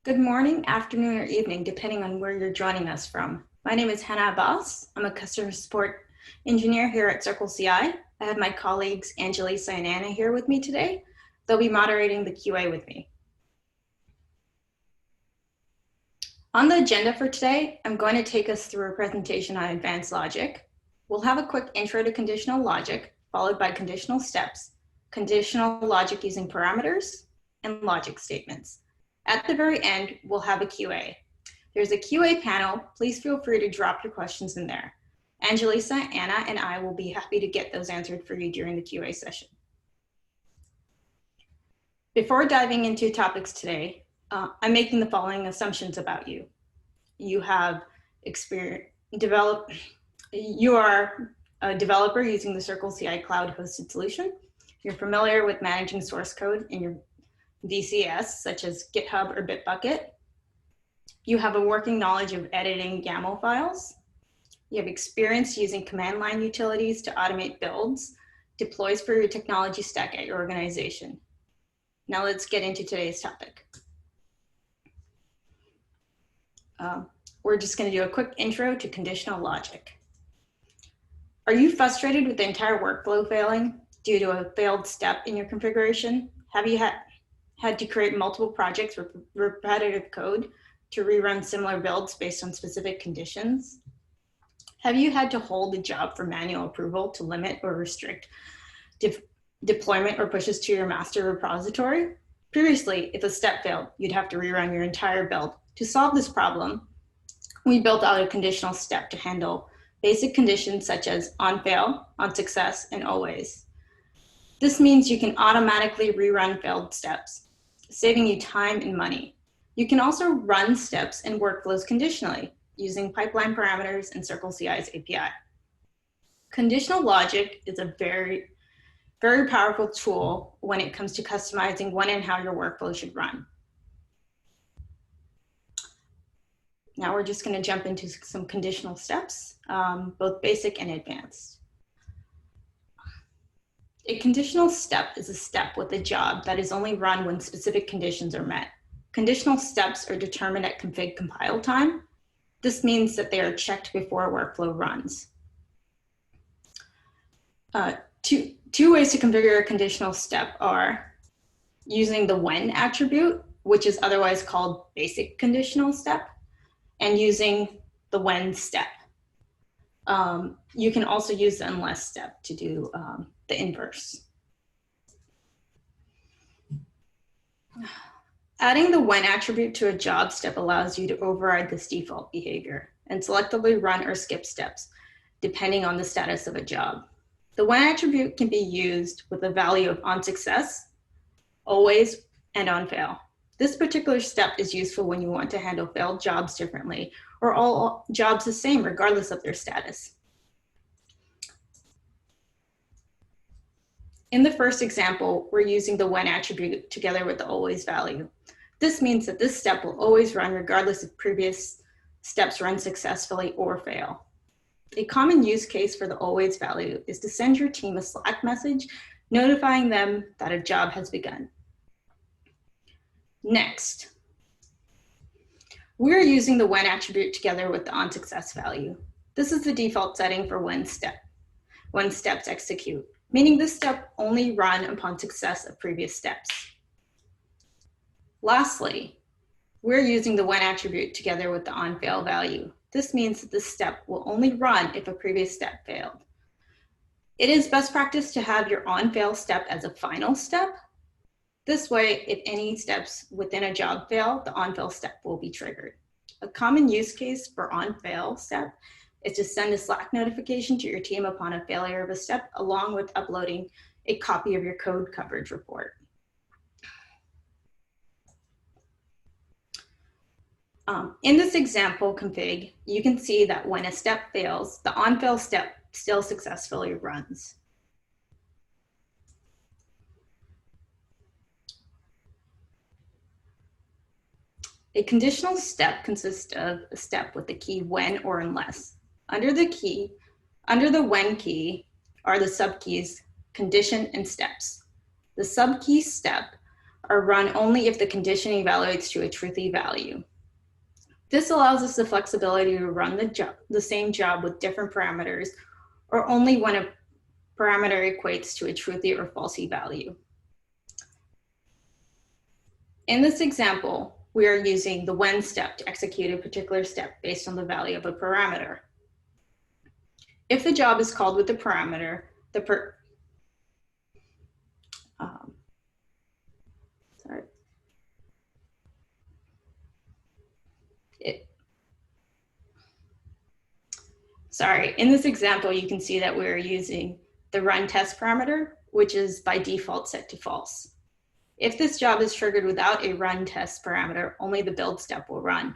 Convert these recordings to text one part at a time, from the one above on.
Good morning, afternoon, or evening, depending on where you're joining us from. My name is Hannah Abbas. I'm a customer support engineer here at Circle CI. I have my colleagues Angelisa and Anna here with me today. They'll be moderating the QA with me. On the agenda for today, I'm going to take us through a presentation on advanced logic. We'll have a quick intro to conditional logic, followed by conditional steps, conditional logic using parameters, and logic statements. At the very end, we'll have a QA. There's a QA panel. Please feel free to drop your questions in there. Angelisa, Anna, and I will be happy to get those answered for you during the QA session. Before diving into topics today, I'm making the following assumptions about you. You have you are a developer using the Circle CI cloud hosted solution. You're familiar with managing source code in your VCS, such as GitHub or Bitbucket. You have a working knowledge of editing YAML files. You have experience using command line utilities to automate builds, deploys for your technology stack at your organization. Now let's get into today's topic. We're just going to do a quick intro to conditional logic. Are you frustrated with the entire workflow failing due to a failed step in your configuration? Have you had to create multiple projects with repetitive code to rerun similar builds based on specific conditions? Have you had to hold the job for manual approval to limit or restrict deployment or pushes to your master repository? Previously, if a step failed, you'd have to rerun your entire build. To solve this problem, we built out a conditional step to handle basic conditions such as on fail, on success, and always. This means you can automatically rerun failed steps, saving you time and money. You can also run steps and workflows conditionally using pipeline parameters and Circle CI's API. Conditional logic is a very powerful tool when it comes to customizing when and how your workflow should run. Now we're just going to jump into some conditional steps, both basic and advanced. A conditional step is a step with a job that is only run when specific conditions are met. Conditional steps are determined at config compile time. This means that they are checked before a workflow runs. Two ways to configure a conditional step are using the when attribute, which is otherwise called basic conditional step, and using the when step. You can also use the unless step to do the inverse. Adding the when attribute to a job step allows you to override this default behavior and selectively run or skip steps, depending on the status of a job. The when attribute can be used with a value of on success, always, and on fail. This particular step is useful when you want to handle failed jobs differently or all jobs the same regardless of their status. In the first example, we're using the when attribute together with the always value. This means that this step will always run regardless if previous steps run successfully or fail. A common use case for the always value is to send your team a Slack message notifying them that a job has begun. Next, we're using the when attribute together with the on success value. This is the default setting for when steps execute, meaning this step only run upon success of previous steps. Lastly, we're using the when attribute together with the on fail value. This means that this step will only run if a previous step failed. It is best practice to have your on fail step as a final step. This way, if any steps within a job fail, the on fail step will be triggered. A common use case for on fail step is to send a Slack notification to your team upon a failure of a step, along with uploading a copy of your code coverage report. In this example config, you can see that when a step fails, the on fail step still successfully runs. A conditional step consists of a step with the key when or unless. Under the when key are the subkeys condition and steps. The subkey step are run only if the condition evaluates to a truthy value. This allows us the flexibility to run the same job with different parameters, or only when a parameter equates to a truthy or falsy value. In this example, we are using the when step to execute a particular step based on the value of a parameter. If the job is called with the parameter, in this example, you can see that we're using the run test parameter, which is by default set to false. If this job is triggered without a run test parameter, only the build step will run.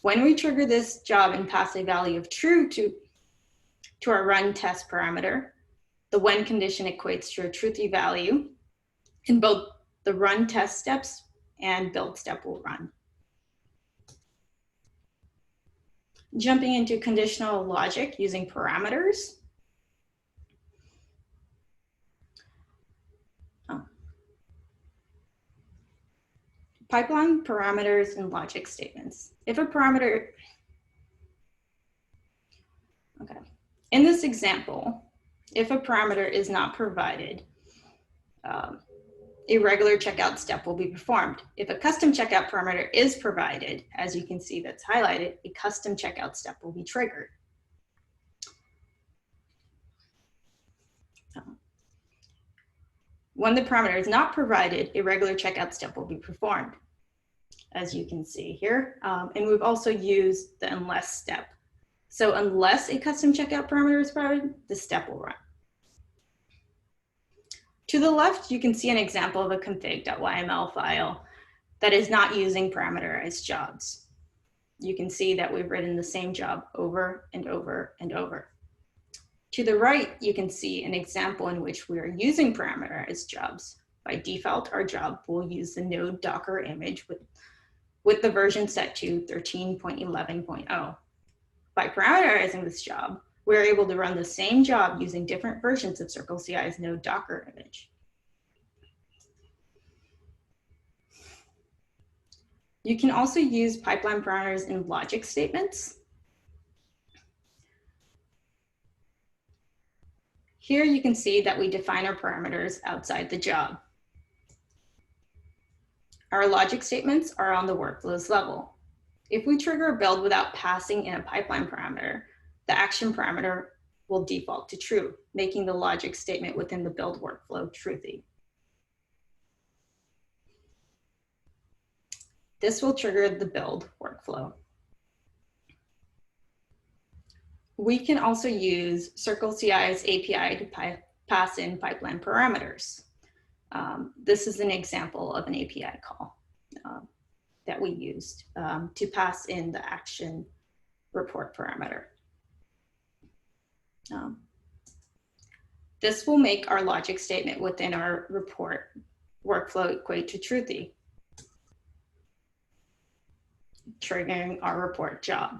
When we trigger this job and pass a value of true to our run test parameter, the when condition equates to a truthy value, and both the run test steps and build step will run. Jumping into conditional logic using parameters. Pipeline parameters and logic statements. If a parameter, in this example, if a parameter is not provided, a regular checkout step will be performed. If a custom checkout parameter is provided, as you can see that's highlighted, a custom checkout step will be triggered. When the parameter is not provided, a regular checkout step will be performed, as you can see here. And we've also used the unless step. So unless a custom checkout parameter is provided, the step will run. To the left, you can see an example of a config.yml file that is not using parameterized jobs. You can see that we've written the same job over and over and over. To the right, you can see an example in which we are using parameterized jobs. By default, our job will use the node Docker image with the version set to 13.11.0. By parameterizing this job, we're able to run the same job using different versions of CircleCI's node Docker image. You can also use pipeline parameters in logic statements. Here you can see that we define our parameters outside the job. Our logic statements are on the workflows level. If we trigger a build without passing in a pipeline parameter, the action parameter will default to true, making the logic statement within the build workflow truthy. This will trigger the build workflow. We can also use CircleCI's API to pass in pipeline parameters. This is an example of an API call that we used to pass in the action report parameter. This will make our logic statement within our report workflow equate to truthy, triggering our report job.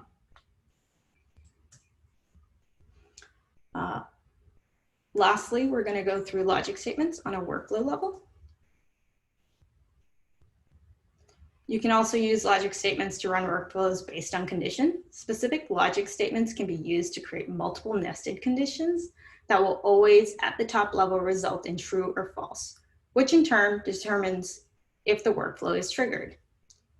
Lastly, we're going to go through logic statements on a workflow level. You can also use logic statements to run workflows based on condition. Specific logic statements can be used to create multiple nested conditions that will always at the top level result in true or false, which in turn determines if the workflow is triggered.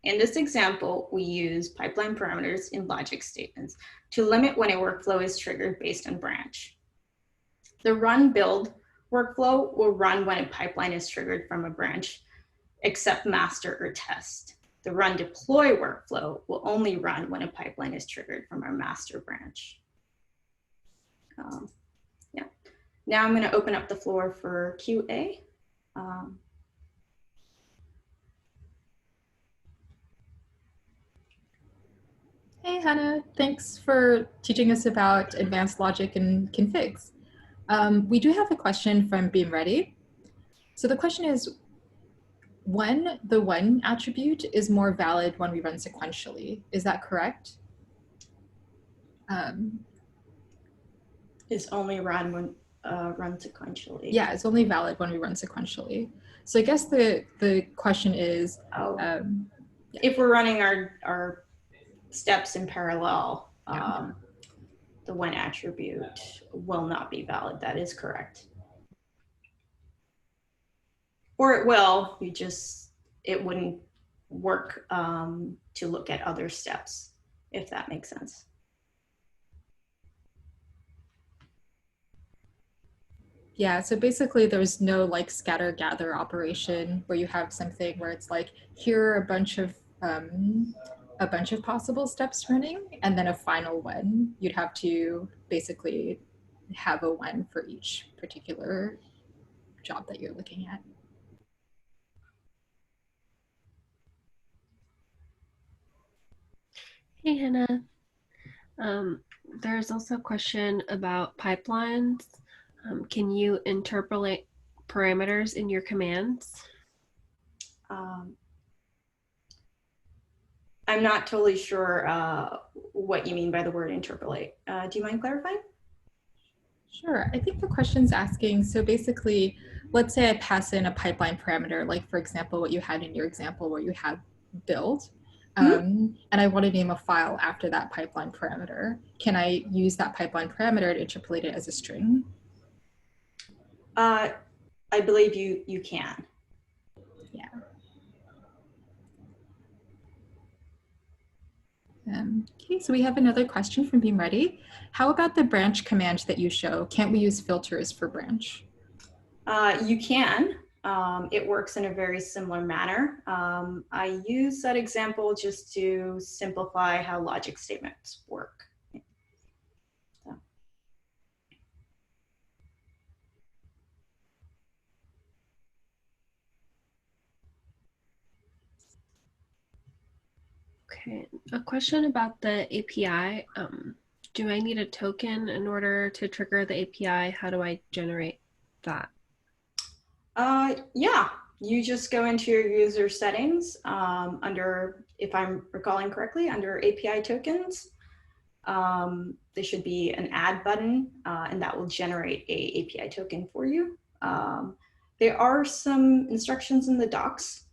In this example, we use pipeline parameters in logic statements to limit when a workflow is triggered based on branch. The run build workflow will run when a pipeline is triggered from a branch, except master or test. The run deploy workflow will only run when a pipeline is triggered from our master branch. Now I'm going to open up the floor for QA. Hey, Hannah, thanks for teaching us about advanced logic and configs. We do have a question from Beam Ready. So the question is, when the when attribute is more valid when we run sequentially, is that correct? Is only run when run sequentially. Yeah, it's only valid when we run sequentially. So I guess the question is, Oh, yeah. if we're running our steps in parallel, Yeah. the when attribute will not be valid. That is correct. Or it will, it wouldn't work to look at other steps, if that makes sense. Yeah, so basically there's no like scatter gather operation where you have something where it's like, here are a bunch of possible steps running and then a final when. You'd have to basically have a when for each particular job that you're looking at. Hey, Hannah. There's also a question about pipelines. Can you interpolate parameters in your commands? I'm not totally sure what you mean by the word interpolate. Do you mind clarifying? Sure. I think the question's asking, so basically, let's say I pass in a pipeline parameter, like for example, what you had in your example where you had build, and I want to name a file after that pipeline parameter. Can I use that pipeline parameter to interpolate it as a string? I believe you can. Yeah. Okay, so we have another question from Beam Ready. How about the branch command that you show? Can't we use filters for branch? You can. It works in a very similar manner. I use that example just to simplify how logic statements work. So. Okay, a question about the API. Do I need a token in order to trigger the API? How do I generate that? Yeah, you just go into your user settings under, if I'm recalling correctly, under API tokens. There should be an add button and that will generate a API token for you. There are some instructions in the docs.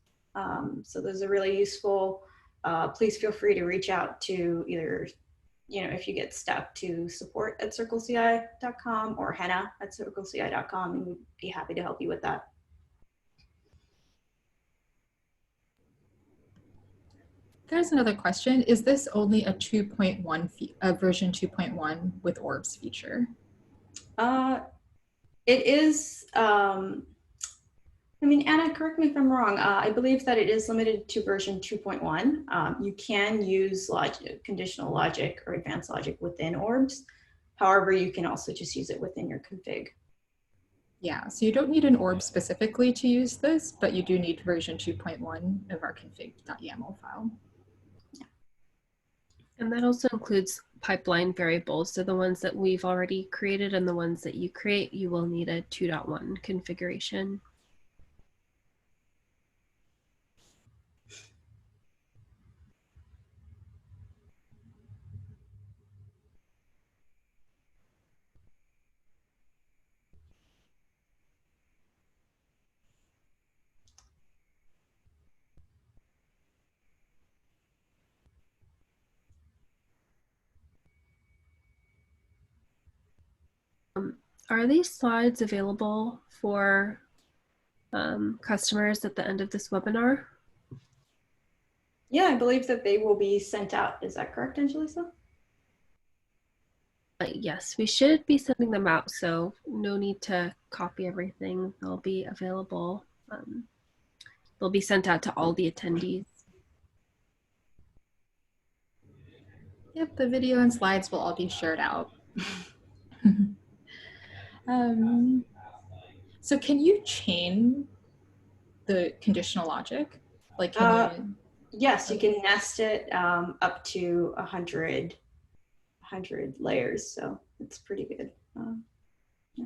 So those are really useful. Please feel free to reach out to either, if you get stuck, to support@circleci.com or henna@circleci.com, and we'd be happy to help you with that. There's another question. Is this only a 2.1 version 2.1 with orbs feature? It is, Anna, correct me if I'm wrong. I believe that it is limited to version 2.1. You can use conditional logic or advanced logic within orbs. However, you can also just use it within your config. Yeah, so you don't need an orb specifically to use this, but you do need version 2.1 of our config.yaml file. And that also includes pipeline variables. So the ones that we've already created and the ones that you create, you will need a 2.1 configuration. Are these slides available for customers at the end of this webinar? Yeah, I believe that they will be sent out. Is that correct, Angelisa? Yes, we should be sending them out, so no need to copy everything. They'll be available. They'll be sent out to all the attendees. Yep, the video and slides will all be shared out. So can you chain the conditional logic? Like, can you? Yes, you can nest it up to 100 layers, so it's pretty good. Yeah.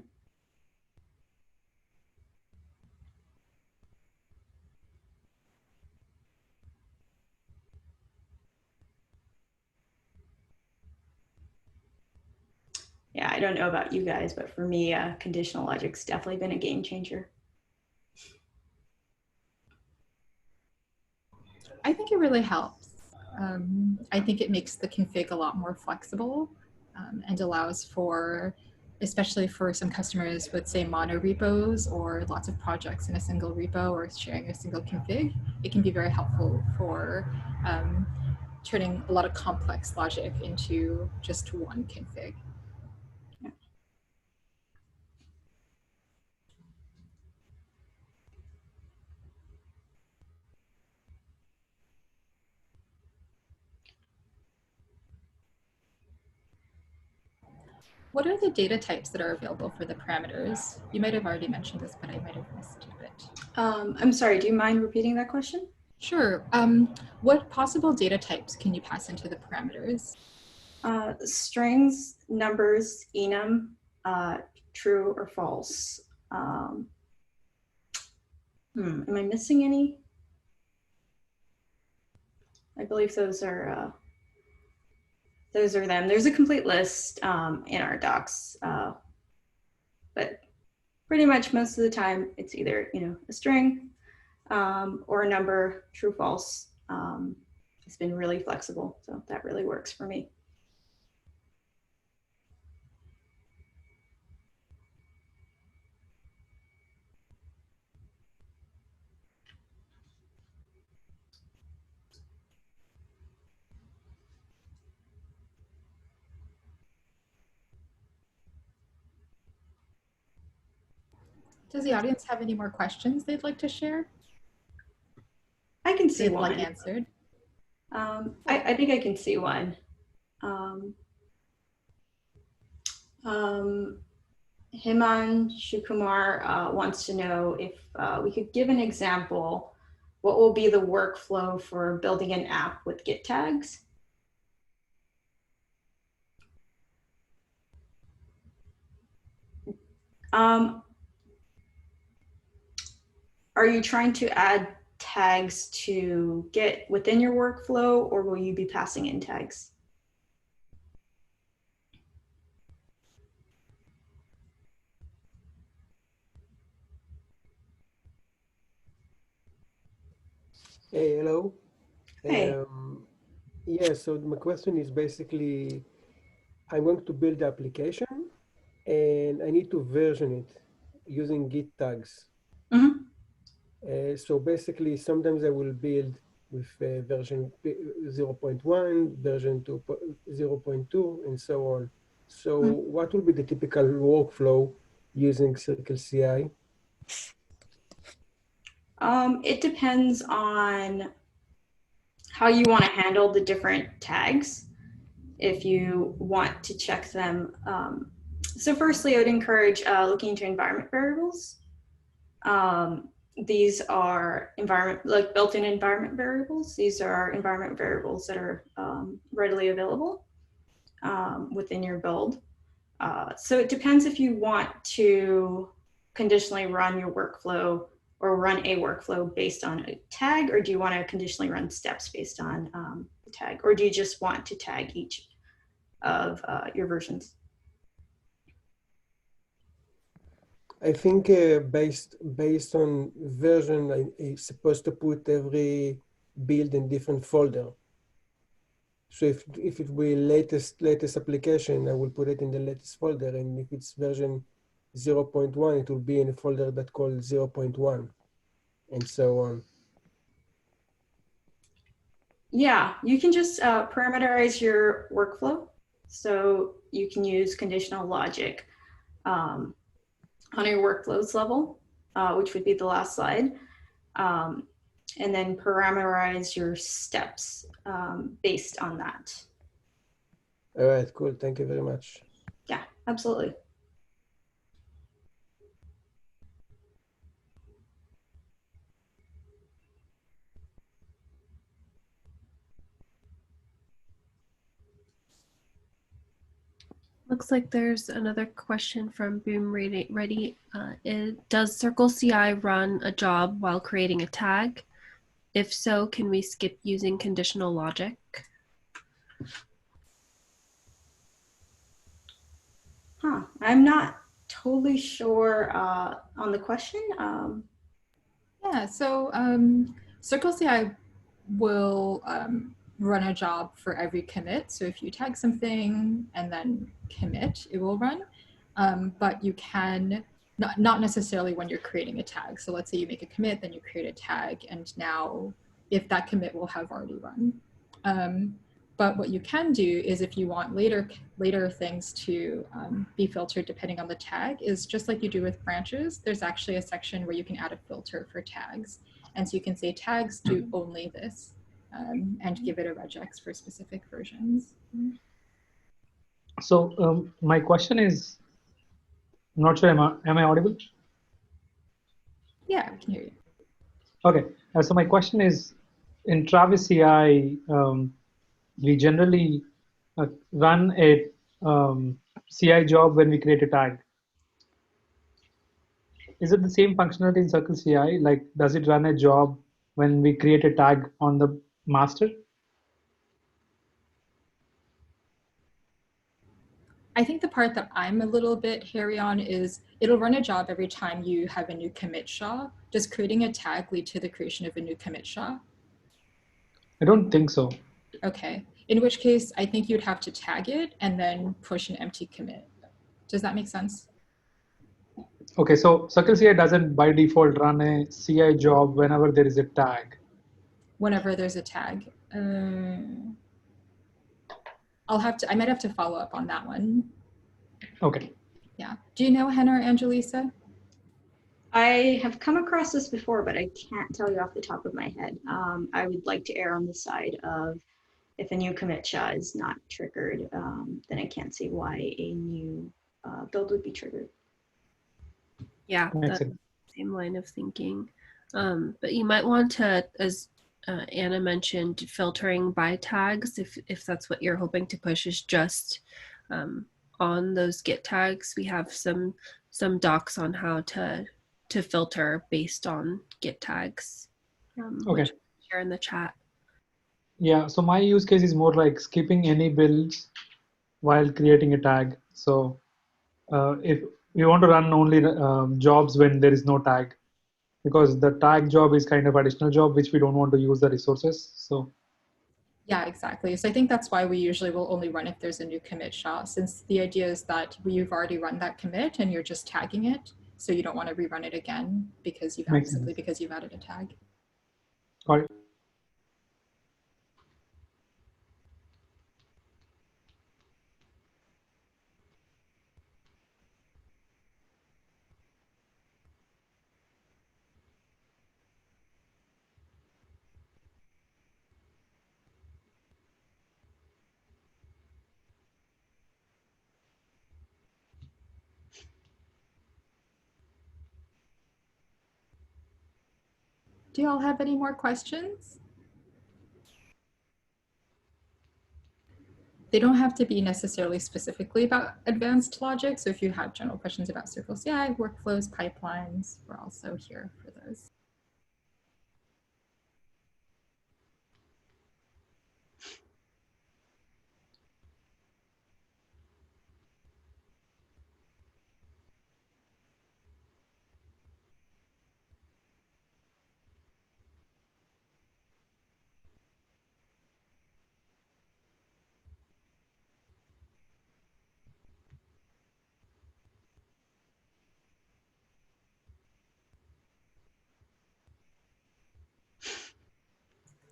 Yeah, I don't know about you guys, but for me, conditional logic's definitely been a game changer. I think it really helps. I think it makes the config a lot more flexible and allows for, especially for some customers with, say, mono repos or lots of projects in a single repo or sharing a single config, it can be very helpful for turning a lot of complex logic into just one config. What are the data types that are available for the parameters? You might have already mentioned this, but I might have missed a bit. I'm sorry, do you mind repeating that question? Sure. What possible data types can you pass into the parameters? Strings, numbers, enum, true or false. Am I missing any? I believe those are them. There's a complete list in our docs, but pretty much most of the time it's either a string or a number, true, false. It's been really flexible, so that really works for me. Does the audience have any more questions they'd like to share? I can see They'd one. like answered. I think I can see one. Himan Shukumar wants to know if we could give an example. What will be the workflow for building an app with Git tags? Are you trying to add tags to Git within your workflow, or will you be passing in tags? Hey, hello. Hey. Yeah, so my question is basically, I'm going to build the application and I need to version it using Git tags. Mm-hmm. So basically, sometimes I will build with version 0.1, version 0.2, and so on. So what will be the typical workflow using Circle CI? It depends on how you want to handle the different tags. If you want to check them. So firstly, I would encourage looking into environment variables. These are built-in environment variables. These are environment variables that are readily available within your build. So it depends if you want to conditionally run your workflow or run a workflow based on a tag, or do you want to conditionally run steps based on the tag, or do you just want to tag each of your versions? I think based on version, I'm supposed to put every build in different folder. So if it will latest application, I will put it in the latest folder, and if it's version 0.1, it will be in a folder that called 0.1, and so on. Yeah, you can just parameterize your workflow. So you can use conditional logic on your workflows level, which would be the last slide, and then parameterize your steps based on that. All right, cool. Thank you very much. Yeah, absolutely. Looks like there's another question from Boom Ready. Does Circle CI run a job while creating a tag? If so, can we skip using conditional logic? I'm not totally sure on the question. Yeah, so Circle CI will run a job for every commit. So if you tag something and then commit, it will run. But you can, not necessarily when you're creating a tag. So let's say you make a commit, then you create a tag, and now if that commit will have already run. But what you can do is if you want later things to be filtered depending on the tag, is just like you do with branches, there's actually a section where you can add a filter for tags. And so you can say tags do only this and give it a regex for specific versions. So my question is, I'm not sure, am I audible? Yeah, I can hear you. Okay, so my question is, in Travis CI, we generally run a CI job when we create a tag. Is it the same functionality in Circle CI? Like, does it run a job when we create a tag on the master? I think the part that I'm a little bit hairy on is it'll run a job every time you have a new commit SHA. Does creating a tag lead to the creation of a new commit SHA? I don't think so. Okay, in which case I think you'd have to tag it and then push an empty commit. Does that make sense? Okay, so Circle CI doesn't by default run a CI job whenever there is a tag. Whenever there's a tag. I might have to follow up on that one. Okay. Yeah. Do you know Henna or Angelisa? I have come across this before, but I can't tell you off the top of my head. I would like to err on the side of if a new commit SHA is not triggered, then I can't see why a new build would be triggered. Yeah, that's the same line of thinking. But you might want to, as Anna mentioned, filtering by tags, if that's what you're hoping to push, is just on those Git tags. We have some docs on how to filter based on Git tags, Okay. which I'll share in the chat. Yeah, so my use case is more like skipping any builds while creating a tag. So if you want to run only jobs when there is no tag, because the tag job is kind of additional job which we don't want to use the resources. So yeah, exactly. So I think that's why we usually will only run if there's a new commit SHA, since the idea is that you've already run that commit and you're just tagging it. So you don't want to rerun it again because you've added a tag. Got it. Do you all have any more questions? They don't have to be necessarily specifically about advanced logic. So if you have general questions about Circle CI, workflows, pipelines, we're also here for those.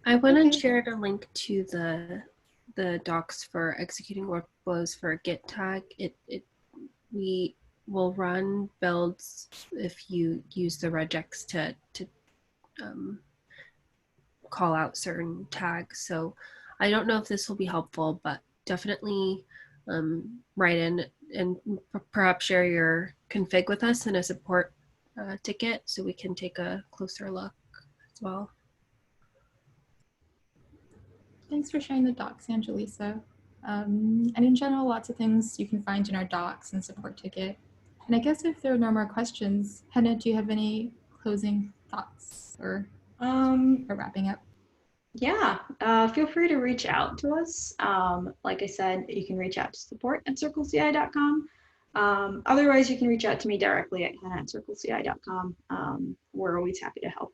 I went and shared a link to the docs for executing workflows for a Git tag. We will run builds if you use the regex to call out certain tags. So I don't know if this will be helpful, but definitely write in and perhaps share your config with us in a support ticket so we can take a closer look as well. Thanks for sharing the docs, Angelisa. And in general, lots of things you can find in our docs and support ticket. And I guess if there are no more questions, Henna, do you have any closing thoughts or wrapping up? Yeah, feel free to reach out to us. Like I said, you can reach out to support@circleci.com. Otherwise, you can reach out to me directly at henna@circleci.com. We're always happy to help.